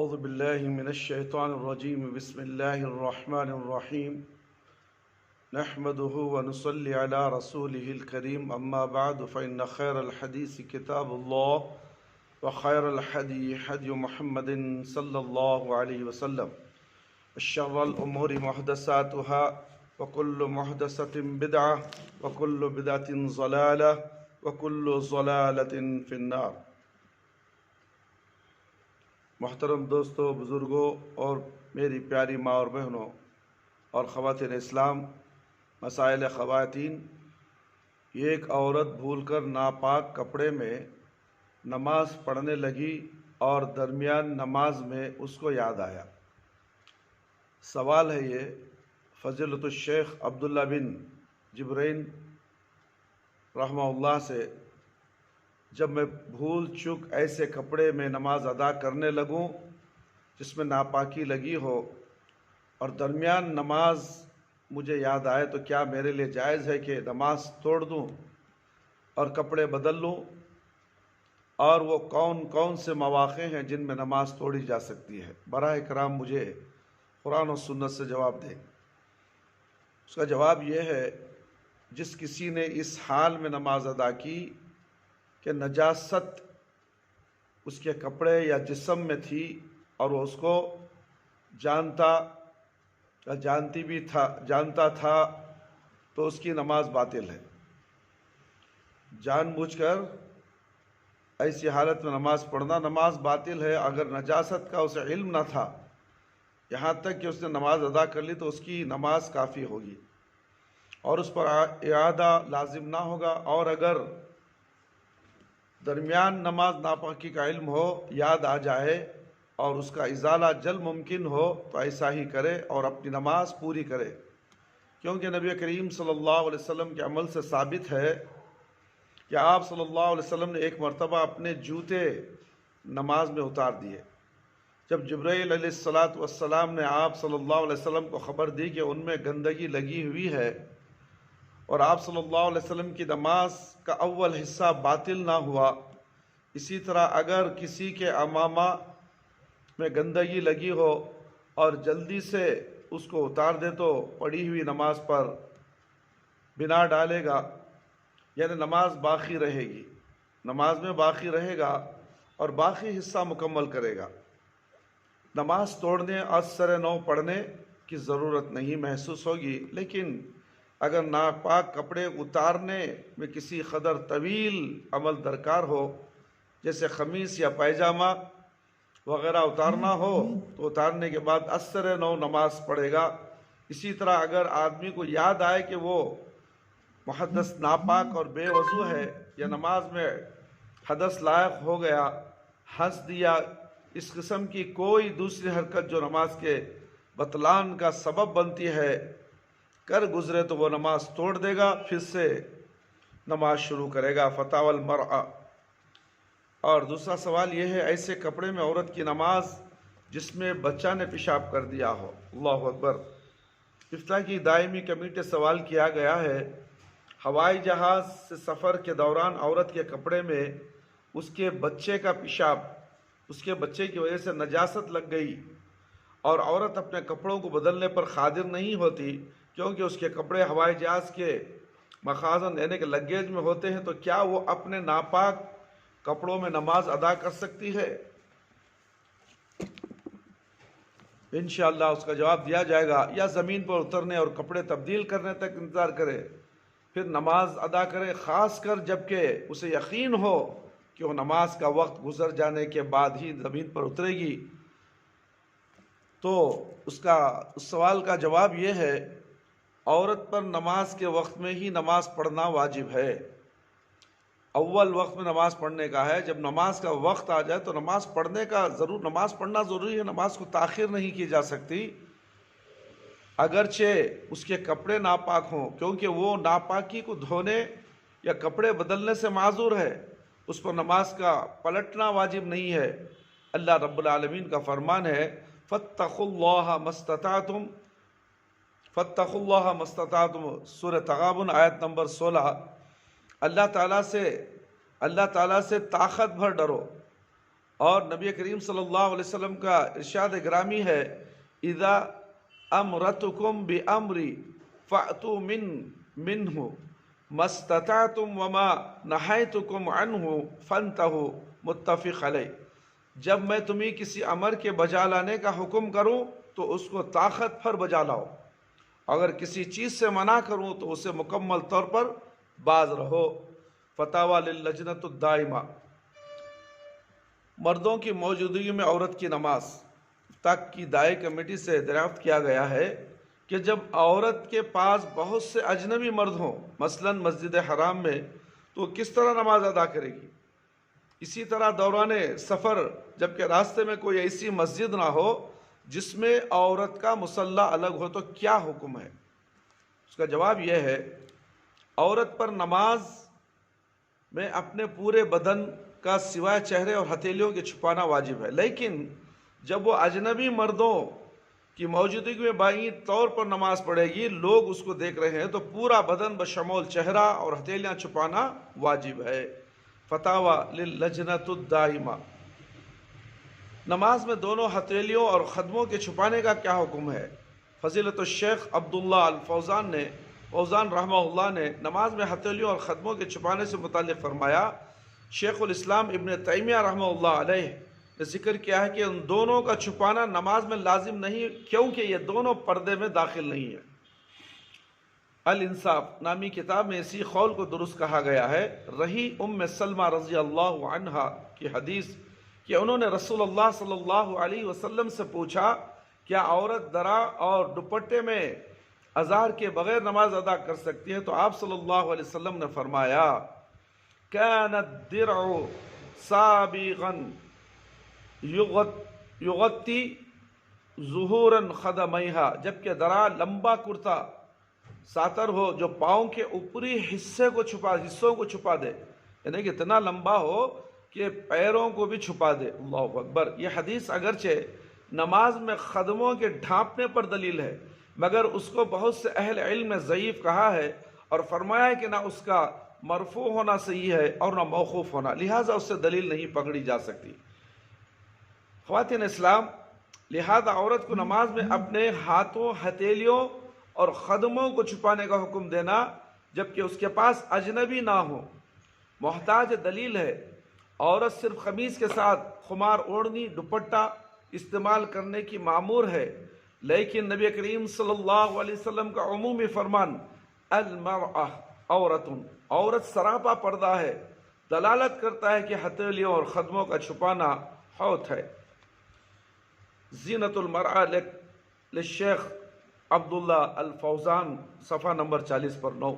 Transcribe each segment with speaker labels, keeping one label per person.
Speaker 1: أعوذ بالله من الشيطان الرجيم بسم الله الرحمن الرحيم نحمده ونصلي على رسوله الكريم أما بعد فإن خير الحديث كتاب الله وخير الحدي حدي محمد صلى الله عليه وسلم الشر الأمور محدثاتها وكل محدثة بدعة وكل بدعة ضلالة وكل ضلالة في النار۔ محترم دوستو، بزرگوں اور میری پیاری ماں اور بہنوں اور خواتین اسلام، مسائل خواتین، ایک عورت بھول کر ناپاک کپڑے میں نماز پڑھنے لگی اور درمیان نماز میں اس کو یاد آیا۔ سوال ہے یہ، فضیلت الشیخ عبداللہ بن جبرین رحمہ اللہ سے، جب میں بھول چک ایسے کپڑے میں نماز ادا کرنے لگوں جس میں ناپاکی لگی ہو اور درمیان نماز مجھے یاد آئے تو کیا میرے لیے جائز ہے کہ نماز توڑ دوں اور کپڑے بدل لوں؟ اور وہ کون کون سے مواقع ہیں جن میں نماز توڑی جا سکتی ہے؟ براہ کرام مجھے قرآن و سنت سے جواب دیں۔ اس کا جواب یہ ہے، جس کسی نے اس حال میں نماز ادا کی کہ نجاست اس کے کپڑے یا جسم میں تھی اور وہ اس کو جانتا تھا تو اس کی نماز باطل ہے۔ جان بوجھ کر ایسی حالت میں نماز پڑھنا نماز باطل ہے۔ اگر نجاست کا اسے علم نہ تھا یہاں تک کہ اس نے نماز ادا کر لی تو اس کی نماز کافی ہوگی اور اس پر اعادہ لازم نہ ہوگا، اور اگر درمیان نماز ناپاکی کا علم ہو، یاد آ جائے اور اس کا ازالہ جلد ممکن ہو تو ایسا ہی کرے اور اپنی نماز پوری کرے، کیونکہ نبی کریم صلی اللہ علیہ وسلم کے عمل سے ثابت ہے کہ آپ صلی اللہ علیہ وسلم نے ایک مرتبہ اپنے جوتے نماز میں اتار دیے۔ جب جبرائیل علیہ السلام نے آپ صلی اللہ علیہ وسلم کو خبر دی کہ ان میں گندگی لگی ہوئی ہے اور آپ صلی اللہ علیہ وسلم کی نماز کا اول حصہ باطل نہ ہوا، اسی طرح اگر کسی کے امامہ میں گندگی لگی ہو اور جلدی سے اس کو اتار دے تو پڑھی ہوئی نماز پر بنا ڈالے گا، یعنی نماز باقی رہے گی، نماز میں باقی رہے گا اور باقی حصہ مکمل کرے گا۔ نماز توڑنے اثر نو پڑھنے کی ضرورت نہیں محسوس ہوگی، لیکن اگر ناپاک کپڑے اتارنے میں کسی قدر طویل عمل درکار ہو، جیسے قمیص یا پائجامہ وغیرہ اتارنا ہو تو اتارنے کے بعد اثر نو نماز پڑھے گا۔ اسی طرح اگر آدمی کو یاد آئے کہ وہ محدث ناپاک اور بے وضو ہے یا نماز میں حدث لائق ہو گیا، ہنس دیا، اس قسم کی کوئی دوسری حرکت جو نماز کے بطلان کا سبب بنتی ہے کر گزرے تو وہ نماز توڑ دے گا، پھر سے نماز شروع کرے گا۔ فتاوی المرأہ۔ اور دوسرا سوال یہ ہے، ایسے کپڑے میں عورت کی نماز جس میں بچہ نے پیشاب کر دیا ہو۔ اللہ اکبر۔ افتاء کی دائمی کمیٹی سوال کیا گیا ہے، ہوائی جہاز سے سفر کے دوران عورت کے کپڑے میں اس کے بچے کا پیشاب، اس کے بچے کی وجہ سے نجاست لگ گئی اور عورت اپنے کپڑوں کو بدلنے پر قادر نہیں ہوتی کیونکہ اس کے کپڑے ہوائی جہاز کے مخازن یعنی کہ لگیج میں ہوتے ہیں، تو کیا وہ اپنے ناپاک کپڑوں میں نماز ادا کر سکتی ہے؟ انشاءاللہ اس کا جواب دیا جائے گا، یا زمین پر اترنے اور کپڑے تبدیل کرنے تک انتظار کرے پھر نماز ادا کرے، خاص کر جب کہ اسے یقین ہو کہ وہ نماز کا وقت گزر جانے کے بعد ہی زمین پر اترے گی۔ تو اس سوال کا جواب یہ ہے، عورت پر نماز کے وقت میں ہی نماز پڑھنا واجب ہے۔ اول وقت میں نماز پڑھنے کا ہے، جب نماز کا وقت آ جائے تو نماز پڑھنا ضروری ہے، نماز کو تاخیر نہیں کی جا سکتی، اگرچہ اس کے کپڑے ناپاک ہوں، کیونکہ وہ ناپاکی کو دھونے یا کپڑے بدلنے سے معذور ہے، اس پر نماز کا پلٹنا واجب نہیں ہے۔ اللہ رب العالمین کا فرمان ہے، فَاتَّقُوا اللَّهَ مَا اسْتَطَعْتُمْ، سورہ تغابن آیت نمبر 16۔ اللہ تعالیٰ سے طاقت بھر ڈرو، اور نبی کریم صلی اللہ علیہ وسلم کا ارشاد گرامی ہے، اذا امرتکم بامری فأتوا منہ ما استطعتم وما نہیتکم عنہ فانتہوا، متفق علیہ۔ جب میں تمہیں کسی امر کے بجا لانے کا حکم کروں تو اس کو طاقت پر بجا لاؤ، اگر کسی چیز سے منع کروں تو اسے مکمل طور پر باز رہو۔ فتاوی للجنۃ الدائمہ۔ مردوں کی موجودگی میں عورت کی نماز تک کی دائی کمیٹی سے دریافت کیا گیا ہے کہ جب عورت کے پاس بہت سے اجنبی مرد ہوں، مثلا مسجد حرام میں، تو کس طرح نماز ادا کرے گی؟ اسی طرح دوران سفر جبکہ راستے میں کوئی ایسی مسجد نہ ہو جس میں عورت کا مصلی الگ ہو تو کیا حکم ہے؟ اس کا جواب یہ ہے، عورت پر نماز میں اپنے پورے بدن کا سوائے چہرے اور ہتھیلیوں کے چھپانا واجب ہے، لیکن جب وہ اجنبی مردوں کی موجودگی میں باعث طور پر نماز پڑھے گی، لوگ اس کو دیکھ رہے ہیں، تو پورا بدن بشمول چہرہ اور ہتھیلیاں چھپانا واجب ہے۔ فتاوی للجنۃ الدائمہ۔ نماز میں دونوں ہتھیلیوں اور خدموں کے چھپانے کا کیا حکم ہے؟ فضیلت الشیخ عبداللہ فوزان رحمہ اللہ نے نماز میں ہتھیلیوں اور خدموں کے چھپانے سے متعلق فرمایا، شیخ الاسلام ابن تیمیہ رحمہ اللہ علیہ نے ذکر کیا ہے کہ ان دونوں کا چھپانا نماز میں لازم نہیں، کیونکہ یہ دونوں پردے میں داخل نہیں ہیں۔ الانصاف نامی کتاب میں اسی قول کو درست کہا گیا ہے۔ رہی ام سلمہ رضی اللہ عنہا کی حدیث کہ انہوں نے رسول اللہ صلی اللہ علیہ وسلم سے پوچھا، کیا عورت درا اور دوپٹے میں ازار کے بغیر نماز ادا کر سکتی ہے؟ تو آپ صلی اللہ علیہ وسلم نے فرمایا، كان الدرع سابغا یغطی ظہورا خدمیہا، جبکہ درا لمبا کرتا ساتر ہو جو پاؤں کے اوپری حصوں کو چھپا دے، یعنی کہ اتنا لمبا ہو کہ پیروں کو بھی چھپا دے۔ اللہ اکبر۔ یہ حدیث اگرچہ نماز میں خدموں کے ڈھانپنے پر دلیل ہے، مگر اس کو بہت سے اہل علم نے ضعیف کہا ہے اور فرمایا ہے کہ نہ اس کا مرفوع ہونا صحیح ہے اور نہ موقوف ہونا، لہٰذا اس سے دلیل نہیں پکڑی جا سکتی۔ خواتین اسلام، لہذا عورت کو نماز میں اپنے ہاتھوں، ہتھیلیوں اور خدموں کو چھپانے کا حکم دینا، جبکہ اس کے پاس اجنبی نہ ہو، محتاج دلیل ہے۔ عورت صرف قمیص کے ساتھ خمار اوڑھنی، دوپٹہ استعمال کرنے کی مامور ہے، لیکن نبی کریم صلی اللہ علیہ وسلم کا عمومی فرمان المرأة عورت، عورت سراپا پردہ ہے، دلالت کرتا ہے کہ ہتھیلیوں اور خدموں کا چھپانا حوت ہے۔ زینت المرأة للشیخ عبداللہ الفوزان، صفحہ نمبر 40 پر 9۔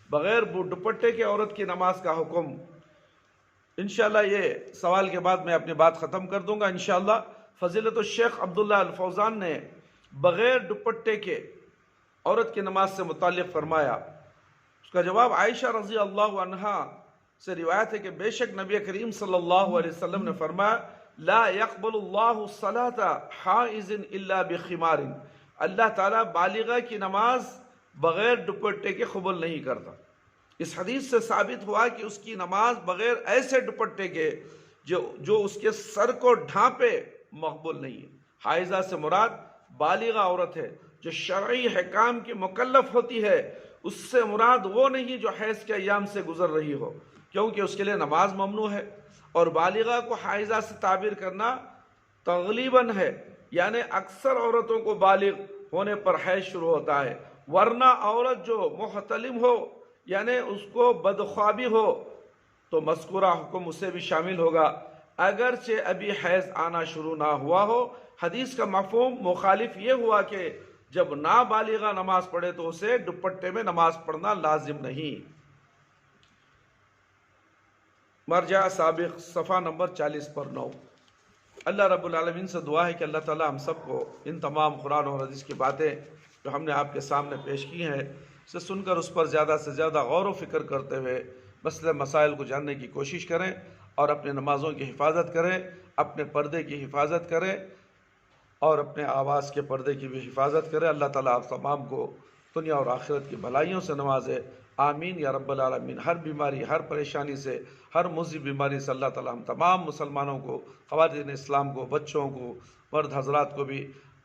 Speaker 1: بغیر دوپٹے کے عورت کی نماز کا حکم۔ انشاءاللہ یہ سوال کے بعد میں اپنی بات ختم کر دوں گا انشاءاللہ۔ فضیلت الشیخ عبداللہ الفوزان نے بغیر دوپٹے کے عورت کی نماز سے متعلق فرمایا، اس کا جواب عائشہ رضی اللہ عنہا سے روایت ہے کہ بے شک نبی کریم صلی اللہ علیہ وسلم نے فرمایا، لا يقبل اللہ الصلاة حائض الا بخمار، اللہ تعالیٰ بالغہ کی نماز بغیر دوپٹے کے قبول نہیں کرتا۔ اس حدیث سے ثابت ہوا کہ اس کی نماز بغیر ایسے دوپٹے کے جو اس کے سر کو ڈھانپے مقبول نہیں ہے۔ حائضہ سے مراد بالغہ عورت ہے جو شرعی احکام کی مکلف ہوتی ہے، اس سے مراد وہ نہیں جو حیض کے ایام سے گزر رہی ہو، کیونکہ اس کے لیے نماز ممنوع ہے، اور بالغہ کو حائضہ سے تعبیر کرنا تغلیباً ہے، یعنی اکثر عورتوں کو بالغ ہونے پر حیض شروع ہوتا ہے، ورنہ عورت جو محتلم ہو یعنی اس کو بدخوابی ہو تو مذکورہ حکم اسے بھی شامل ہوگا، اگرچہ ابھی حیض آنا شروع نہ ہوا ہو۔ حدیث کا مفہوم مخالف یہ ہوا کہ جب نابالغہ نماز پڑھے تو اسے دوپٹے میں نماز پڑھنا لازم نہیں۔ مرجع سابق، صفحہ نمبر 40 پر 9۔ اللہ رب العالمین سے دعا ہے کہ اللہ تعالی ہم سب کو ان تمام قرآن اور حدیث کی باتیں جو ہم نے آپ کے سامنے پیش کی ہیں اسے سن کر اس پر زیادہ سے زیادہ غور و فکر کرتے ہوئے مسئلے مسائل کو جاننے کی کوشش کریں اور اپنے نمازوں کی حفاظت کریں، اپنے پردے کی حفاظت کریں اور اپنے آواز کے پردے کی بھی حفاظت کریں۔ اللہ تعالیٰ آپ تمام کو دنیا اور آخرت کی بھلائیوں سے نوازے۔ آمین یا رب العالمین۔ ہر بیماری، ہر پریشانی سے، ہر مضر بیماری سے اللہ تعالیٰ ہم تمام مسلمانوں کو، خواتین اسلام کو، بچوں کو، مرد حضرات کو بھی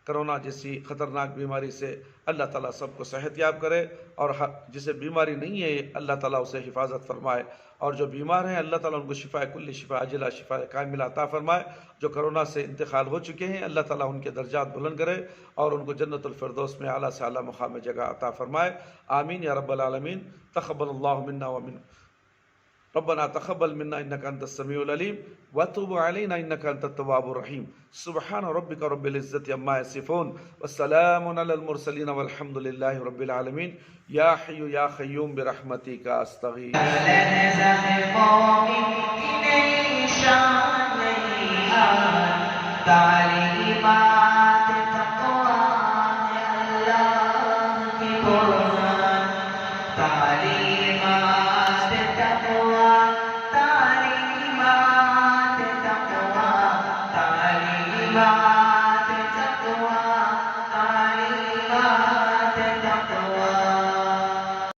Speaker 1: کرونا جیسی خطرناک بیماری سے اللہ تعالیٰ سب کو صحت یاب کرے، اور جسے بیماری نہیں ہے اللہ تعالیٰ اسے حفاظت فرمائے، اور جو بیمار ہیں اللہ تعالیٰ ان کو شفا کل شفا عاجلہ شفا کاملہ عطا فرمائے۔ جو کرونا سے انتقال ہو چکے ہیں اللہ تعالیٰ ان کے درجات بلند کرے اور ان کو جنت الفردوس میں اعلیٰ سے اعلیٰ مقام جگہ عطا فرمائے، آمین یا رب العالمین۔ تقبل اللہ منا ومن ربنا تقبل منا انك انت السميع العليم وتب علينا انك انت التواب الرحيم سبحان ربك رب العزة عما يصفون والسلام على المرسلين والحمد لله رب العالمين يا حي يا قيوم برحمتك استغيث
Speaker 2: تعلیمات